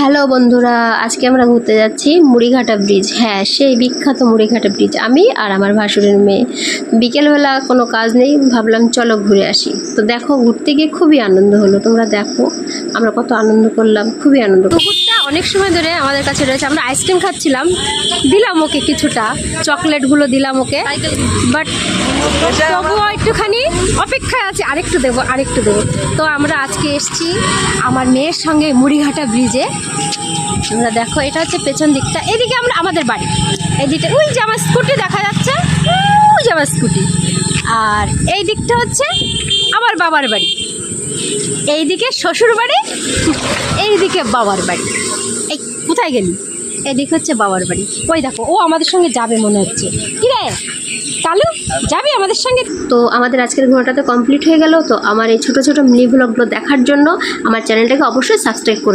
Hello বন্ধুরা, আজকে আমরা ঘুরতে যাচ্ছি মুড়িঘাটা ব্রিজ। হ্যাঁ, সেই বিখ্যাত মুড়িঘাটা ব্রিজ। আমি আর আমার ভাসুরের মেয়ে বিকেলবেলা কোনো কাজ নেই, ভাবলাম চলো ঘুরে আসি। তো দেখো, ঘুরতে গিয়ে খুবই আনন্দ হলো। তোমরা দেখো আমরা কত আনন্দ করলাম, খুবই আনন্দ। পুকুরটা অনেক সময় ধরে আমাদের কাছে রয়েছে। আমরা আইসক্রিম খাচ্ছিলাম, দিলাম ওকে কিছুটা, চকলেটগুলো দিলাম ওকে, বাট তবুও একটুখানি অপেক্ষায় আছে, আরেকটু দেবো। তো আমরা আজকে এসছি আমার মেয়ের সঙ্গে মুড়িঘাটা ব্রিজে। তোমরা দেখো, এটা হচ্ছে পেছন দিকটা, এদিকে আমরা আমাদের বাড়ি, এই দিকটা ওই যে আমার স্কুটি দেখা যাচ্ছে, ওই যে আমার স্কুটি। আর এই দিকটা হচ্ছে আমার বাবার বাড়ি, এইদিকে শ্বশুর বাড়ি, এইদিকে বাবার বাড়ি। এই কোথায় গেলি? এদিকে হচ্ছে বাবার বাড়ি। ওই দেখো, ও আমাদের সঙ্গে যাবে মনে হচ্ছে। কি রে কালু, যাবি আমাদের সঙ্গে? তো আমাদের আজকের ঘোরাটা তো কমপ্লিট হয়ে গেল। তো আমার এই ছোটো ছোটো মিনি ভ্লগগুলো দেখার জন্য আমার চ্যানেলটাকে অবশ্যই সাবস্ক্রাইব করে